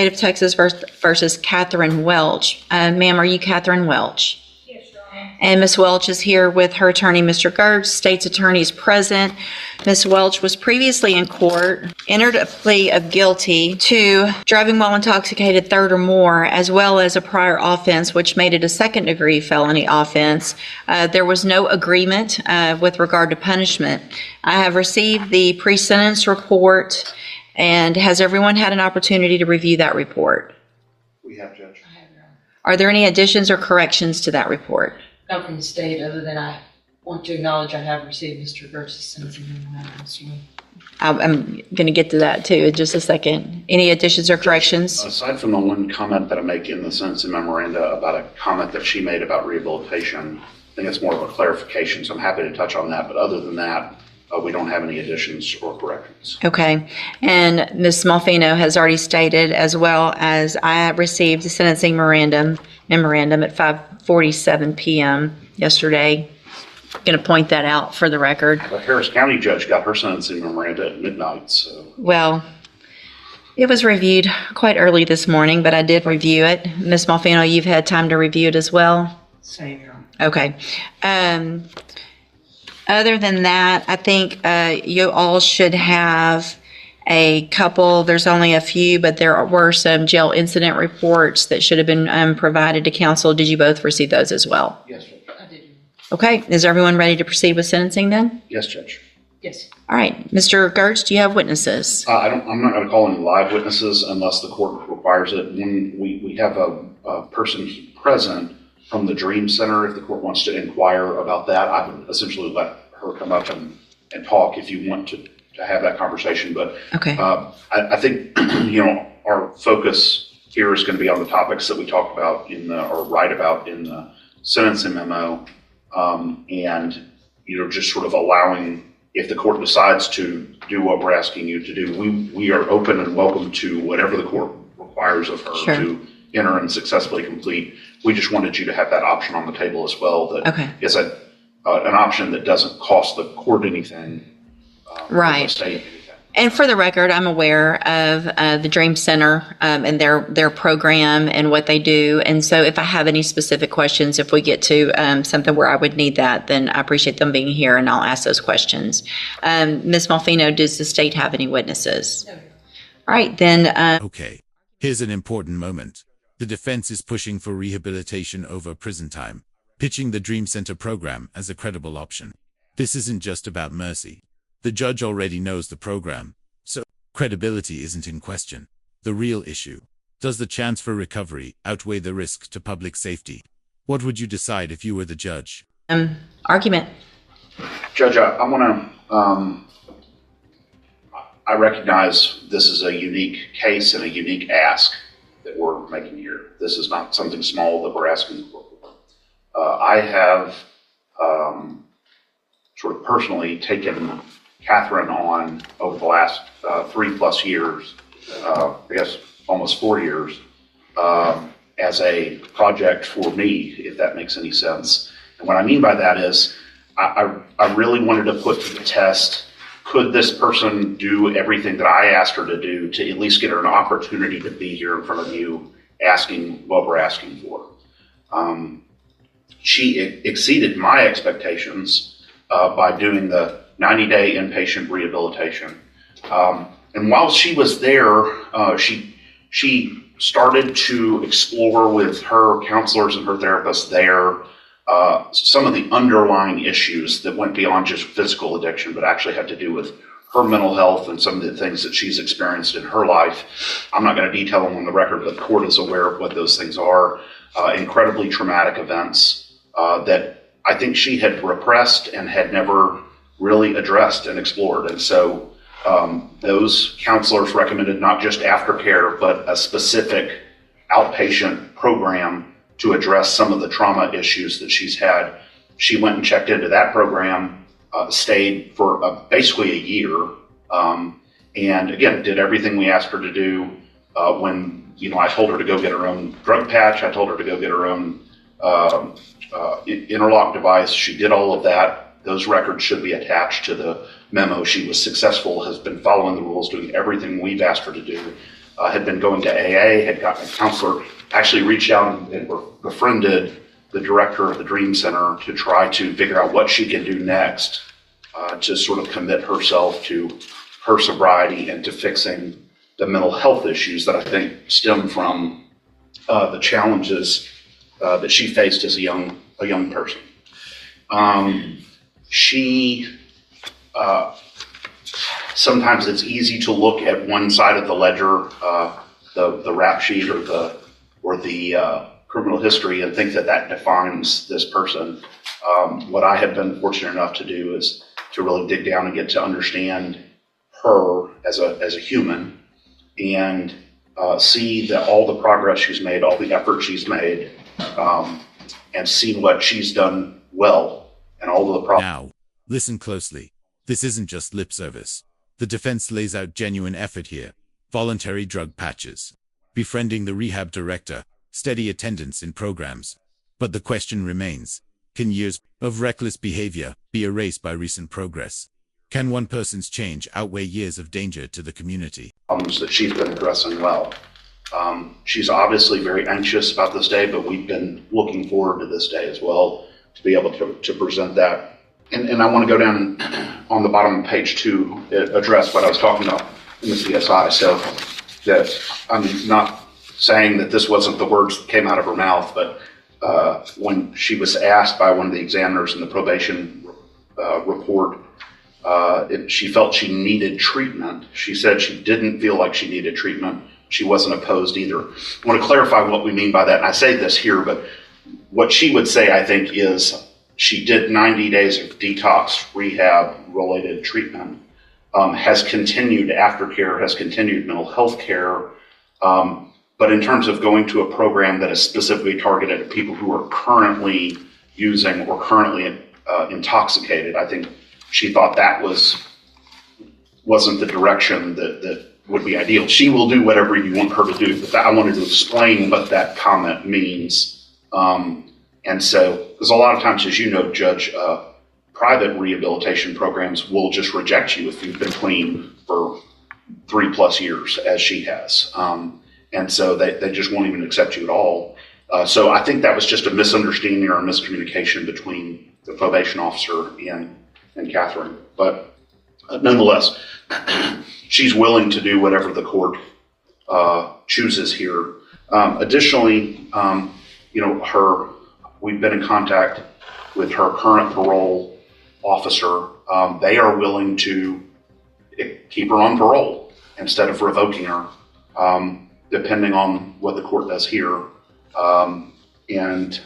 State of Texas versus Catherine Welch. Ma'am, are you Catherine Welch? Yes, Your Honor. And Ms. Welch is here with her attorney, Mr. Gertz. State's attorney is present. Ms. Welch was previously in court, entered a plea of guilty to driving while intoxicated third or more, as well as a prior offense, which made it a second-degree felony offense. There was no agreement with regard to punishment. I have received the pre-sentence report. And has everyone had an opportunity to review that report? We have, Judge. I have, Your Honor. Are there any additions or corrections to that report? Not from the state, other than I want to acknowledge I have received Mr. Gertz's sentencing memorandum. I'm going to get to that too in just a second. Any additions or corrections? Aside from the one comment that I make in the sentencing memoranda about a comment that she made about rehabilitation, I think it's more of a clarification, so I'm happy to touch on that. But other than that, we don't have any additions or corrections. Okay. And Ms. Malfino has already stated, as well as I have received the sentencing memorandum at 5:47 p.m. yesterday. I'm going to point that out for the record. The Harris County judge got her sentencing memoranda at midnight, so. Well, it was reviewed quite early this morning, but I did review it. Ms. Malfino, you've had time to review it as well? Same, Your Honor. Okay. Other than that, I think you all should have a couple, there's only a few, but there were some jail incident reports that should have been provided to counsel. Did you both receive those as well? Yes, Judge. I did. Okay. Is everyone ready to proceed with sentencing then? Yes, Judge. Yes. All right. Mr. Gertz, do you have witnesses? I'm not going to call any live witnesses unless the court requires it. When we have a person present from the Dream Center, if the court wants to inquire about that, I would essentially let her come up and talk if you want to have that conversation. But Okay. I think, our focus here is going to be on the topics that we talk about or write about in the sentencing memo. And, just sort of allowing, if the court decides to do what we're asking you to do, we are open and welcome to whatever the court requires of her Sure. to enter and successfully complete. We just wanted you to have that option on the table as well. That Okay. is an option that doesn't cost the court anything. Right. The state anything. And for the record, I'm aware of the Dream Center and their program and what they do. And so if I have any specific questions, if we get to something where I would need that, then I appreciate them being here and I'll ask those questions. Ms. Malfino, does the state have any witnesses? No, Your Honor. All right, then. Okay. Here's an important moment. The defense is pushing for rehabilitation over prison time, pitching the Dream Center program as a credible option. This isn't just about mercy. The judge already knows the program, so credibility isn't in question. The real issue: does the chance for recovery outweigh the risk to public safety? What would you decide if you were the judge? Argument. Judge, I want to, I recognize this is a unique case and a unique ask that we're making here. This is not something small that we're asking for. I have sort of personally taken Catherine on over the last 3+ years, I guess almost 4 years, as a project for me, if that makes any sense. And what I mean by that is I really wanted to put to the test, could this person do everything that I asked her to do to at least get her an opportunity to be here in front of you asking what we're asking for. She exceeded my expectations by doing the 90-day inpatient rehabilitation. And while she was there, she started to explore with her counselors and her therapists there some of the underlying issues that went beyond just physical addiction, but actually had to do with her mental health and some of the things that she's experienced in her life. I'm not going to detail them on the record, but the court is aware of what those things are. Incredibly traumatic events that I think she had repressed and had never really addressed and explored. And so those counselors recommended not just aftercare, but a specific outpatient program to address some of the trauma issues that she's had. She went and checked into that program, stayed for basically a year, and again, did everything we asked her to do. When I told her to go get her own drug patch, I told her to go get her own interlock device. She did all of that. Those records should be attached to the memo. She was successful, has been following the rules, doing everything we've asked her to do. had been going to AA, had gotten a counselor, actually reached out and befriended the director of the Dream Center to try to figure out what she could do next to sort of commit herself to her sobriety and to fixing the mental health issues that I think stem from the challenges that she faced as a young person. Sometimes it's easy to look at one side of the ledger, the rap sheet or the criminal history, and think that that defines this person. What I have been fortunate enough to do is to really dig down and get to understand her as a human, and see that all the progress she's made, all the effort she's made, and see what she's done well, and all of the problems. Now, listen closely. This isn't just lip service. The defense lays out genuine effort here. Voluntary drug patches, befriending the rehab director, steady attendance in programs. But the question remains, can years of reckless behavior be erased by recent progress? Can one person's change outweigh years of danger to the community? Problems that she's been addressing well. She's obviously very anxious about this day, but we've been looking forward to this day as well, to be able to present that. And I want to go down on the bottom of page 2, address what I was talking about in the CSI. So that I'm not saying that this wasn't the words that came out of her mouth, but when she was asked by one of the examiners in the probation report, if she felt she needed treatment, she said she didn't feel like she needed treatment. She wasn't opposed either. I want to clarify what we mean by that. And I say this here, but what she would say, I think, is she did 90 days of detox rehab related treatment, has continued aftercare, has continued mental health care. But in terms of going to a program that is specifically targeted at people who are currently using or currently intoxicated, I think she thought that wasn't the direction that would be ideal. She will do whatever you want her to do, but I wanted to explain what that comment means. And so, because a lot of times, as you know, Judge, private rehabilitation programs will just reject you if you've been clean for 3+ years, as she has. And so they just won't even accept you at all. So I think that was just a misunderstanding or a miscommunication between the probation officer and Catherine. But nonetheless, she's willing to do whatever the court chooses here. Additionally, we've been in contact with her current parole officer. They are willing to keep her on parole instead of revoking her, depending on what the court does here. And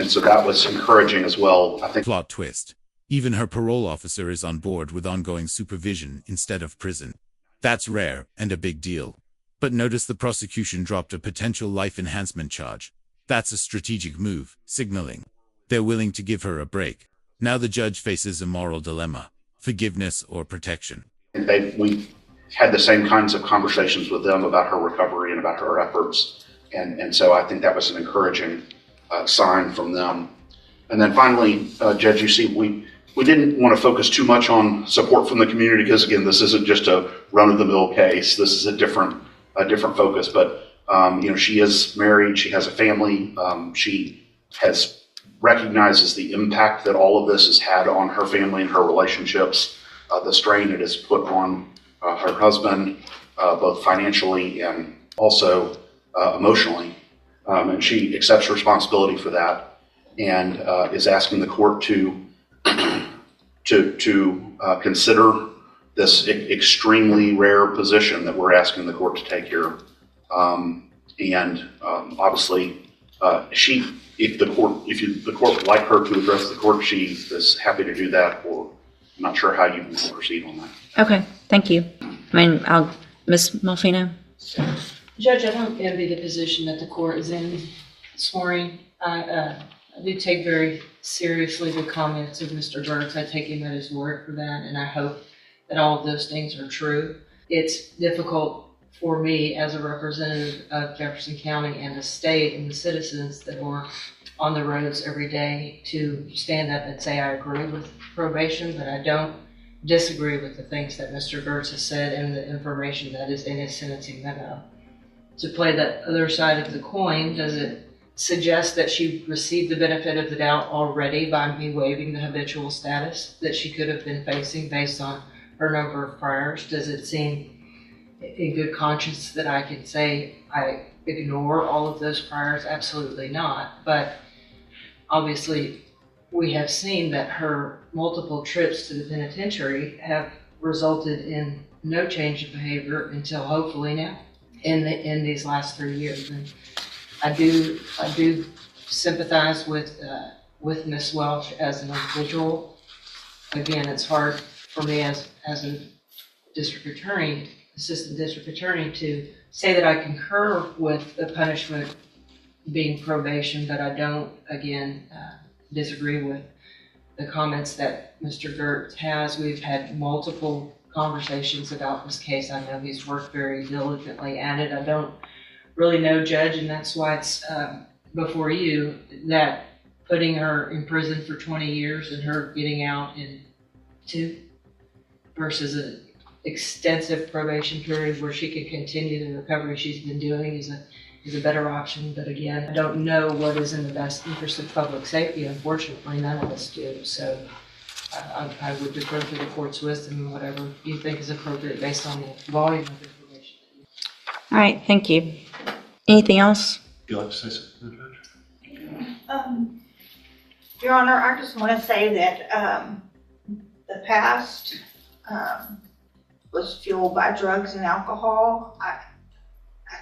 so that was encouraging as well, I think. Plot twist. Even her parole officer is on board with ongoing supervision instead of prison. That's rare and a big deal. But notice the prosecution dropped a potential life enhancement charge. That's a strategic move, signaling they're willing to give her a break. Now the judge faces a moral dilemma: forgiveness or protection. We had the same kinds of conversations with them about her recovery and about her efforts. And so I think that was an encouraging sign from them. And then finally, Judge, you see, we didn't want to focus too much on support from the community because, again, this isn't just a run-of-the-mill case. This is a different focus. But she is married. She has a family. She recognizes the impact that all of this has had on her family and her relationships, the strain it has put on her husband, both financially and also emotionally. And she accepts responsibility for that and is asking the court to consider this extremely rare position that we're asking the court to take here. Obviously, if the court would like her to address the court, she is happy to do that, or I'm not sure how you can proceed on that. Okay, thank you. Ms. Malfino? Judge, I don't envy the position that the court is in this morning. I do take very seriously the comments of Mr. Gertz. I take him at his word for that, and I hope that all of those things are true. It's difficult for me as a representative of Jefferson County and the state and the citizens that were on the roads every day to stand up and say I agree with probation, but I don't disagree with the things that Mr. Gertz has said and the information that is in his sentencing memo. to play the other side of the coin, does it suggest that she received the benefit of the doubt already by me waiving the habitual status that she could have been facing based on her number of priors? Does it seem in good conscience that I can say I ignore all of those priors? Absolutely not. But obviously, we have seen that her multiple trips to the penitentiary have resulted in no change of behavior until hopefully now in these last 3 years. And I do sympathize with Ms. Welch as an individual. Again, it's hard for me as a district attorney, assistant district attorney, to say that I concur with the punishment being probation, but I don't, again, disagree with the comments that Mr. Gertz has. We've had multiple conversations about this case. I know he's worked very diligently at it. I don't really know, Judge, and that's why it's before you, that putting her in prison for 20 years and her getting out in 2 versus an extensive probation period where she can continue the recovery she's been doing is a better option. But again, I don't know what is in the best interest of public safety. Unfortunately, none of us do. So I would defer to the court's wisdom and whatever you think is appropriate based on the volume of information. All right, thank you. Anything else? Would you like to say something, Judge? Your Honor, I just want to say that the past was fueled by drugs and alcohol. I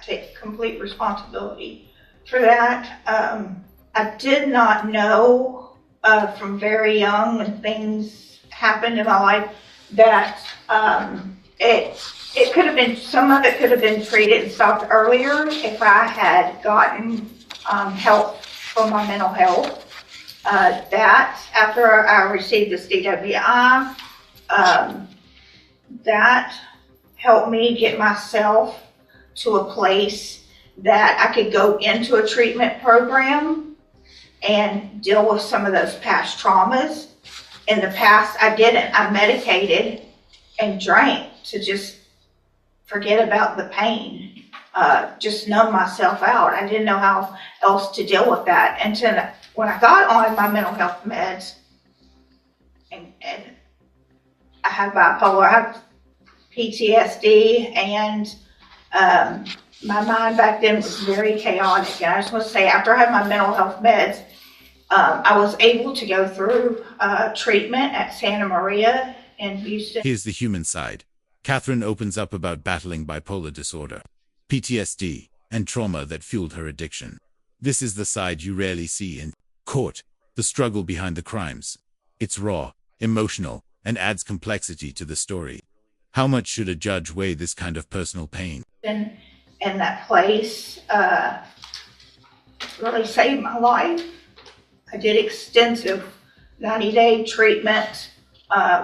take complete responsibility for that. I did not know from very young when things happened in my life that it could have been, some of it could have been treated and stopped earlier if I had gotten help for my mental health. That after I received this DWI, that helped me get myself to a place that I could go into a treatment program and deal with some of those past traumas. In the past, I didn't. I medicated and drank to just forget about the pain, just numb myself out. I didn't know how else to deal with that until when I got on my mental health meds, and I have bipolar, I have PTSD, and my mind back then was very chaotic. And I just want to say, after I had my mental health meds, I was able to go through treatment at Santa Maria in Houston. Here's the human side. Catherine opens up about battling bipolar disorder, PTSD, and trauma that fueled her addiction. This is the side you rarely see in court, the struggle behind the crimes. It's raw, emotional, and adds complexity to the story. How much should a judge weigh this kind of personal pain? And that place really saved my life. I did extensive 90-day treatment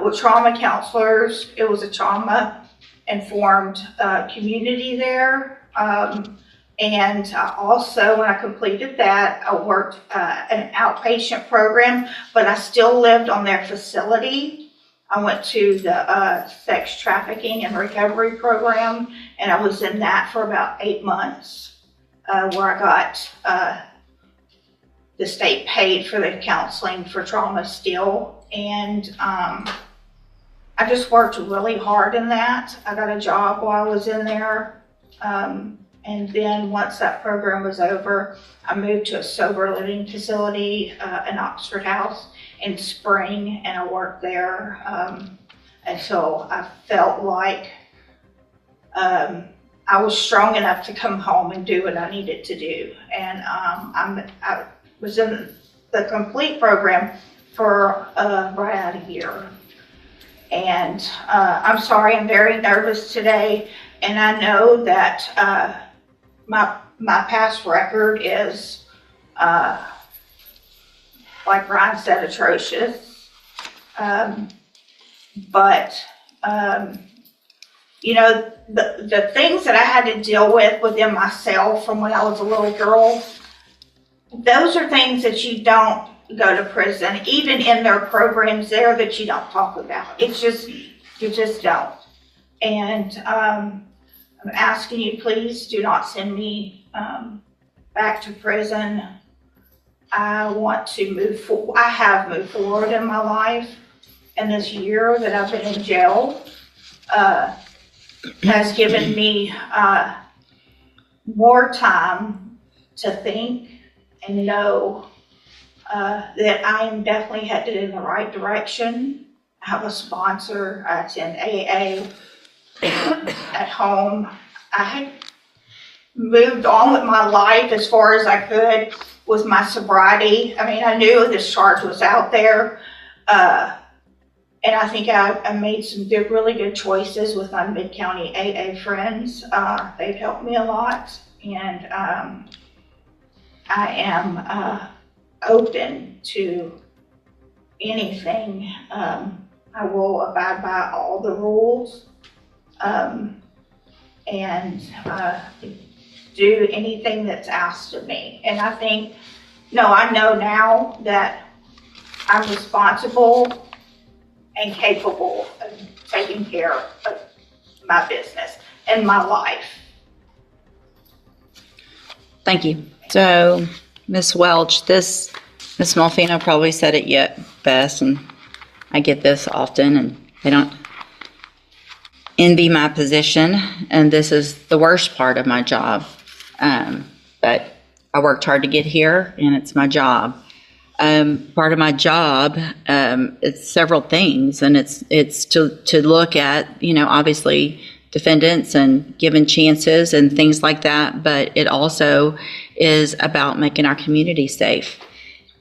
with trauma counselors. It was a trauma-informed community there. And also, when I completed that, I worked an outpatient program, but I still lived on their facility. I went to the sex trafficking and recovery program, and I was in that for about 8 months, where I got the state paid for the counseling for trauma still. And I just worked really hard in that. I got a job while I was in there. And then once that program was over, I moved to a sober living facility in Oxford House in Spring, and I worked there until I felt like I was strong enough to come home and do what I needed to do. And I was in the complete program for right out of a year. And I'm sorry, I'm very nervous today, and I know that my past record is, like Ryan said, atrocious. But you know, the things that I had to deal with within myself from when I was a little girl, those are things that you don't go to prison, even in their programs there, that you don't talk about. It's just, you just don't. And I'm asking you, please do not send me back to prison. I want to move forward. I have moved forward in my life, and this year that I've been in jail has given me more time to think and know that I am definitely headed in the right direction. I have a sponsor. I attend AA at home. I had moved on with my life as far as I could with my sobriety. I mean, I knew this charge was out there. And I think I made some really good choices with my Mid-County AA friends. They've helped me a lot. And I am open to anything. I will abide by all the rules and do anything that's asked of me. And I think, I know now that I'm responsible and capable of taking care of my business and my life. Thank you. So, Ms. Welch, Ms. Malfino probably said it yet best, and I get this often, and they don't envy my position, and this is the worst part of my job. But I worked hard to get here, and it's my job. Part of my job, it's several things, and it's to look at, obviously defendants and giving chances and things like that, but it also is about making our community safe.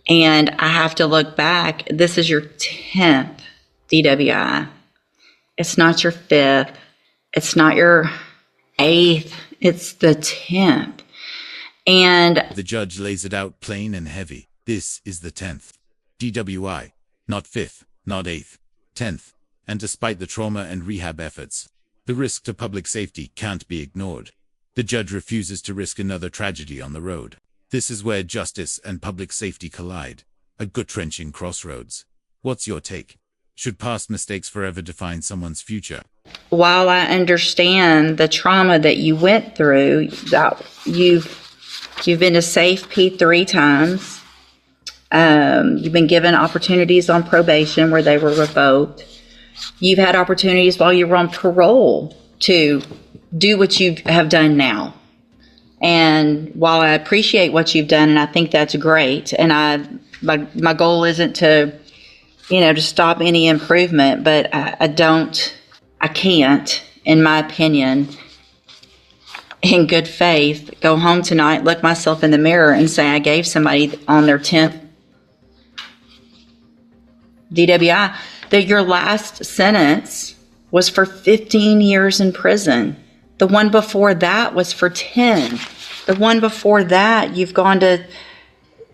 And I have to look back. This is your 10th DWI. It's not your 5th. It's not your 8th. It's the 10th. And The judge lays it out plain and heavy. This is the 10th DWI, not 5th, not 8th, 10th. And despite the trauma and rehab efforts, the risk to public safety can't be ignored. The judge refuses to risk another tragedy on the road. This is where justice and public safety collide, a gut-wrenching crossroads. What's your take? Should past mistakes forever define someone's future? while I understand the trauma that you went through, that you've been to SAFE 3 times. You've been given opportunities on probation where they were revoked. You've had opportunities while you were on parole to do what you have done now. And while I appreciate what you've done, and I think that's great, and my goal isn't to, to stop any improvement, but I can't, in my opinion, in good faith, go home tonight, look myself in the mirror and say I gave somebody on their 10th DWI that your last sentence was for 15 years in prison. The one before that was for 10. The one before that, you've gone to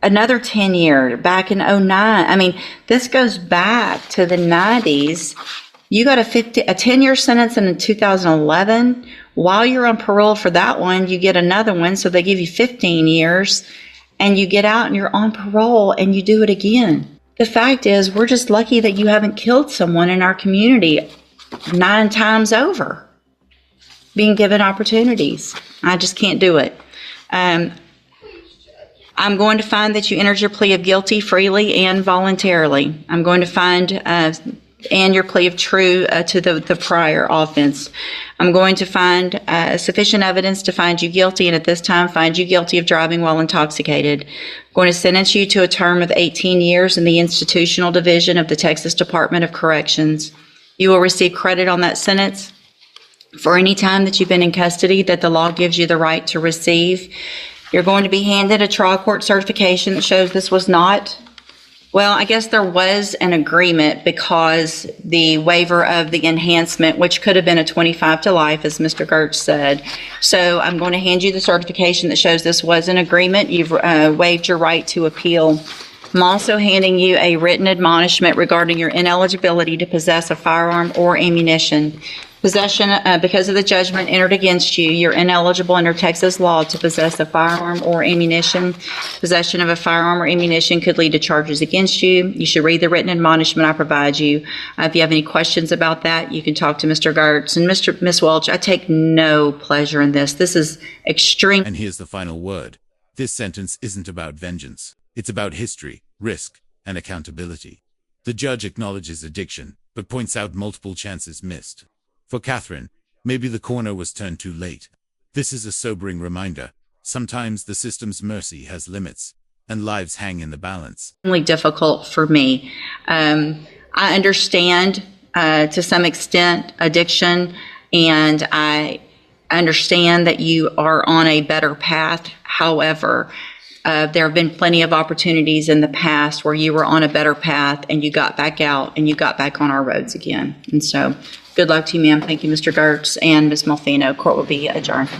another 10 year, back in 09. I mean, this goes back to the 90s. You got a 10-year sentence in 2011. While you're on parole for that one, you get another one. So they give you 15 years and you get out and you're on parole and you do it again. The fact is, we're just lucky that you haven't killed someone in our community 9 times over, being given opportunities. I just can't do it. I'm going to find that you entered your plea of guilty freely and voluntarily. I'm going to find and your plea of true to the prior offense. I'm going to find sufficient evidence to find you guilty, and at this time find you guilty of driving while intoxicated. I'm going to sentence you to a term of 18 years in the institutional division of the Texas Department of Corrections. You will receive credit on that sentence for any time that you've been in custody that the law gives you the right to receive. You're going to be handed a trial court certification that shows this was not, well, I guess there was an agreement because the waiver of the enhancement, which could have been a 25 to life, as Mr. Gertz said. So I'm going to hand you the certification that shows this was an agreement. You've waived your right to appeal I'm also handing you a written admonishment regarding your ineligibility to possess a firearm or ammunition. Possession, because of the judgment entered against you, you're ineligible under Texas law to possess a firearm or ammunition. Possession of a firearm or ammunition could lead to charges against you. You should read the written admonishment I provide you. If you have any questions about that, you can talk to Mr. Gertz. And Ms. Welch, I take no pleasure in this. This is extreme. And here's the final word. This sentence isn't about vengeance. It's about history, risk, and accountability. The judge acknowledges addiction, but points out multiple chances missed. For Catherine, maybe the corner was turned too late. This is a sobering reminder. Sometimes the system's mercy has limits, and lives hang in the balance. Really difficult for me. I understand to some extent addiction, and I understand that you are on a better path. However, there have been plenty of opportunities in the past where you were on a better path and you got back out and you got back on our roads again. And so good luck to you, ma'am. Thank you, Mr. Gertz and Ms. Malfino. Court will be adjourned.